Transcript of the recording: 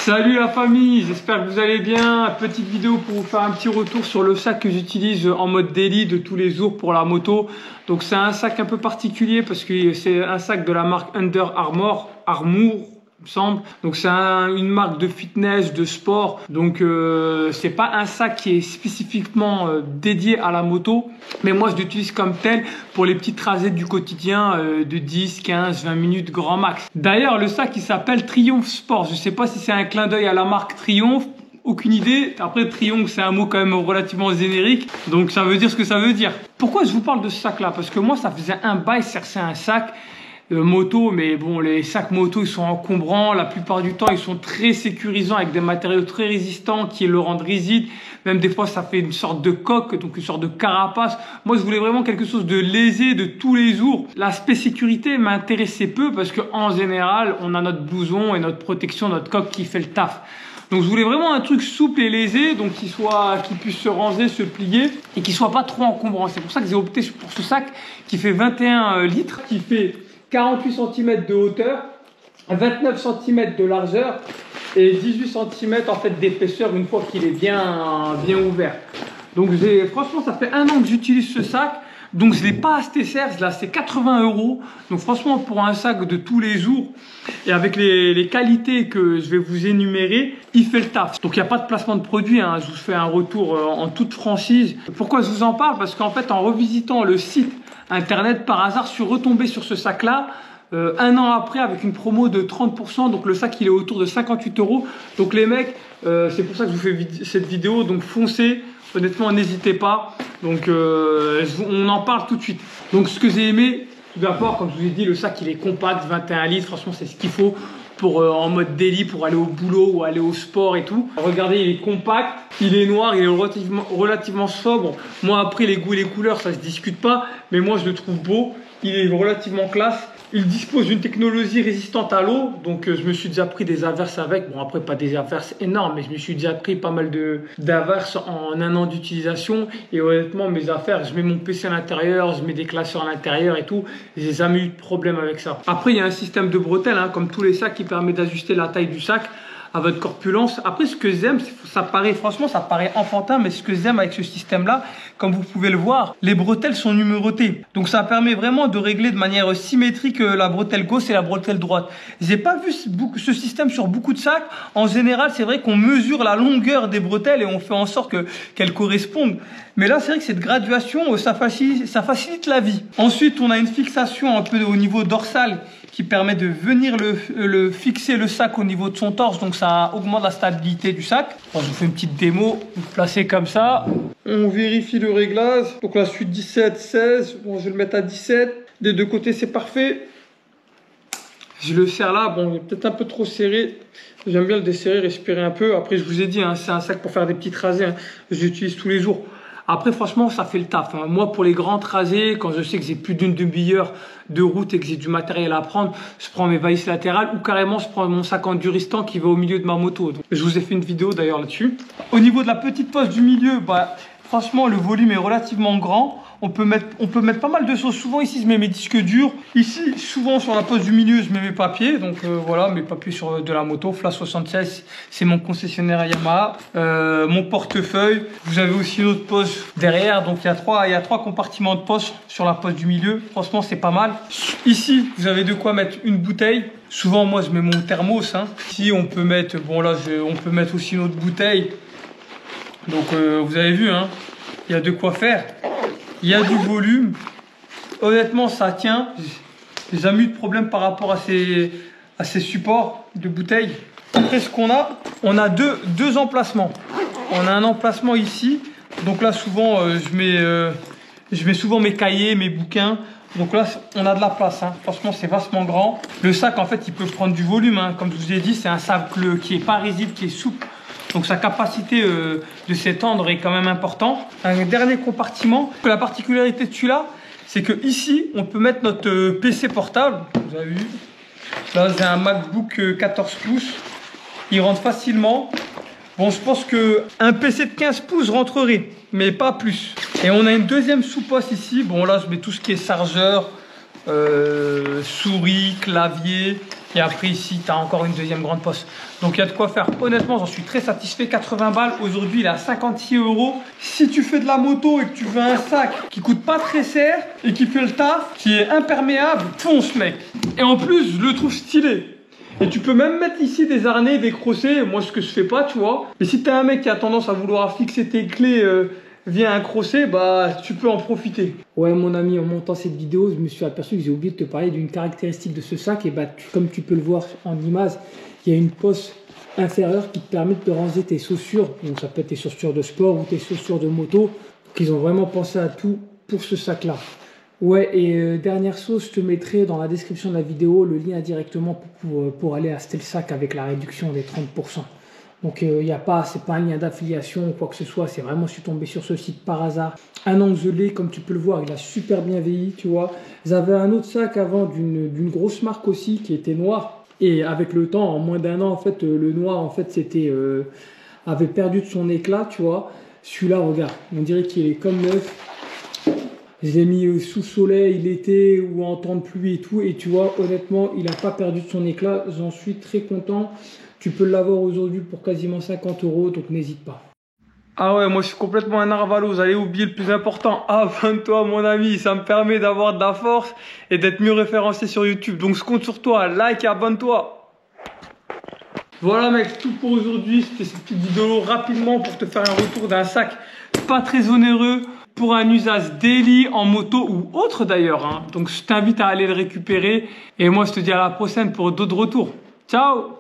Salut la famille, j'espère que vous allez bien. Petite vidéo pour vous faire un petit retour sur le sac que j'utilise en mode daily de tous les jours pour la moto. Donc c'est un sac un peu particulier parce que c'est un sac de la marque Under Armour, il me semble. Donc c'est une marque de fitness, de sport. Donc c'est pas un sac qui est spécifiquement dédié à la moto, mais moi je l'utilise comme tel pour les petites trajets du quotidien de 10, 15, 20 minutes grand max. D'ailleurs le sac il s'appelle Triumph Sport. Je sais pas si c'est un clin d'œil à la marque Triumph. Aucune idée. Après, triomphe, c'est un mot quand même relativement générique. Donc, ça veut dire ce que ça veut dire. Pourquoi je vous parle de ce sac-là? Parce que moi, ça faisait un bail, c'est un sac moto. Mais bon, les sacs moto, ils sont encombrants. La plupart du temps, ils sont très sécurisants avec des matériaux très résistants qui le rendent rigide. Même des fois, ça fait une sorte de coque, donc une sorte de carapace. Moi, je voulais vraiment quelque chose de léger, de tous les jours. L'aspect sécurité m'intéressait peu parce qu'en général, on a notre blouson et notre protection, notre coque qui fait le taf. Donc je voulais vraiment un truc souple et léger, donc qui puisse se ranger, se plier et qui soit pas trop encombrant. C'est pour ça que j'ai opté pour ce sac qui fait 21 litres, qui fait 48 cm de hauteur, 29 cm de largeur et 18 cm en fait d'épaisseur une fois qu'il est bien ouvert. Donc franchement ça fait un an que j'utilise ce sac. Donc je ne l'ai pas acheté cher, là c'est 80 €. Donc franchement pour un sac de tous les jours et avec les qualités que je vais vous énumérer, il fait le taf. Donc il n'y a pas de placement de produit, hein. Je vous fais un retour en toute franchise. Pourquoi je vous en parle? Parce qu'en fait en revisitant le site internet par hasard, je suis retombé sur ce sac là. Un an après avec une promo de 30%, donc le sac il est autour de 58 €. Donc les mecs, c'est pour ça que je vous fais cette vidéo, donc foncez. Honnêtement, n'hésitez pas. Donc, on en parle tout de suite. Donc, ce que j'ai aimé, tout d'abord, comme je vous ai dit, le sac, il est compact, 21 litres. Franchement, c'est ce qu'il faut pour en mode daily, pour aller au boulot ou aller au sport et tout. Regardez, il est compact, il est noir, il est relativement sobre. Moi, après, les goûts et les couleurs, ça se discute pas. Mais moi, je le trouve beau. Il est relativement classe. Il dispose d'une technologie résistante à l'eau, donc je me suis déjà pris des averses avec. Bon, après, pas des averses énormes, mais je me suis déjà pris pas mal d'averses en un an d'utilisation. Et honnêtement, mes affaires, je mets mon PC à l'intérieur, je mets des classeurs à l'intérieur et tout. J'ai jamais eu de problème avec ça. Après, il y a un système de bretelles, hein, comme tous les sacs, qui permet d'ajuster la taille du sac à votre corpulence. Après, ce que j'aime, franchement, ça paraît enfantin, mais ce que j'aime avec ce système-là, comme vous pouvez le voir, les bretelles sont numérotées. Donc, ça permet vraiment de régler de manière symétrique la bretelle gauche et la bretelle droite. J'ai pas vu ce système sur beaucoup de sacs. En général, c'est vrai qu'on mesure la longueur des bretelles et on fait en sorte qu'elles correspondent. Mais là, c'est vrai que cette graduation, ça facilite la vie. Ensuite, on a une fixation un peu au niveau dorsal qui permet de venir fixer le sac au niveau de son torse. Donc, ça augmente la stabilité du sac. Bon, je vous fais une petite démo. Vous placez comme ça. On vérifie le réglage. Donc, la suite 17, 16. Bon, je vais le mettre à 17. Des deux côtés, c'est parfait. Je le serre là. Bon, il est peut-être un peu trop serré. J'aime bien le desserrer, respirer un peu. Après, je vous ai dit, hein, c'est un sac pour faire des petits trajets. Hein. Je l'utilise tous les jours. Après, franchement, ça fait le taf. Hein. Moi, pour les grands trajets, quand je sais que j'ai plus d'une demi-heure de route et que j'ai du matériel à prendre, je prends mes valises latérales ou carrément, je prends mon sac enduristan qui va au milieu de ma moto. Donc, je vous ai fait une vidéo d'ailleurs là-dessus. Au niveau de la petite poche du milieu, franchement, le volume est relativement grand. On peut mettre pas mal de choses. Souvent ici, je mets mes disques durs. Ici, souvent sur la poche du milieu, je mets mes papiers. Donc voilà, mes papiers de la moto. Flash 76, c'est mon concessionnaire Yamaha. Mon portefeuille. Vous avez aussi une autre poche derrière. Donc il y a trois compartiments de poche sur la poche du milieu. Franchement, c'est pas mal. Ici, vous avez de quoi mettre une bouteille. Souvent, moi, je mets mon thermos. Hein. Ici, on peut mettre, on peut mettre aussi une autre bouteille. Donc vous avez vu, hein, il y a de quoi faire. Il y a du volume. Honnêtement, ça tient. J'ai jamais eu de problème par rapport à ces supports de bouteilles. Après, ce qu'on a, on a deux emplacements. On a un emplacement ici. Donc là, souvent, je mets souvent mes cahiers, mes bouquins. Donc là, on a de la place. Hein. Franchement, c'est vastement grand. Le sac, en fait, il peut prendre du volume. Hein. Comme je vous ai dit, c'est un sac qui est pas rigide, qui est souple. Donc sa capacité de s'étendre est quand même important. Un dernier compartiment. La particularité de celui-là, c'est que ici, on peut mettre notre PC portable. Vous avez vu. Là, j'ai un MacBook 14 pouces. Il rentre facilement. Bon, je pense qu'un PC de 15 pouces rentrerait, mais pas plus. Et on a une deuxième sous-poche ici. Bon, là, je mets tout ce qui est chargeur, souris, clavier. Et après ici, tu as encore une deuxième grande poche. Donc il y a de quoi faire. Honnêtement, j'en suis très satisfait. 80 balles. Aujourd'hui, il est à 56 €. Si tu fais de la moto et que tu veux un sac qui coûte pas très cher et qui fait le taf, qui est imperméable, fonce mec. Et en plus, je le trouve stylé. Et tu peux même mettre ici des harnais, des crochets. Moi, ce que je fais pas, tu vois. Mais si tu as un mec qui a tendance à vouloir fixer tes clés via un crochet, bah tu peux en profiter. Ouais mon ami, en montant cette vidéo, je me suis aperçu que j'ai oublié de te parler d'une caractéristique de ce sac. Et bah comme tu peux le voir en image, il y a une poche inférieure qui te permet de ranger tes chaussures. Donc ça peut être tes chaussures de sport ou tes chaussures de moto. Donc ils ont vraiment pensé à tout pour ce sac là. Ouais, et dernière chose, je te mettrai dans la description de la vidéo le lien directement pour aller acheter le sac avec la réduction des 30%. Donc c'est pas un lien d'affiliation ou quoi que ce soit, c'est vraiment je suis tombé sur ce site par hasard. Un angelé, comme tu peux le voir, il a super bien vieilli, tu vois. J'avais un autre sac avant d'une grosse marque aussi qui était noir. Et avec le temps, en moins d'un an, en fait, le noir, en fait, avait perdu de son éclat, tu vois. Celui-là, regarde, on dirait qu'il est comme neuf. Je l'ai mis sous soleil l'été ou en temps de pluie et tout. Et tu vois, honnêtement, il n'a pas perdu de son éclat. J'en suis très content. Tu peux l'avoir aujourd'hui pour quasiment 50 €, donc n'hésite pas. Ah ouais, moi je suis complètement un narvalo. Vous allez oublier le plus important. Abonne-toi mon ami, ça me permet d'avoir de la force et d'être mieux référencé sur YouTube. Donc je compte sur toi, like et abonne-toi. Voilà mec, tout pour aujourd'hui. C'était cette petite vidéo rapidement pour te faire un retour d'un sac pas très onéreux pour un usage daily en moto ou autre d'ailleurs. Hein. Donc je t'invite à aller le récupérer. Et moi je te dis à la prochaine pour d'autres retours. Ciao!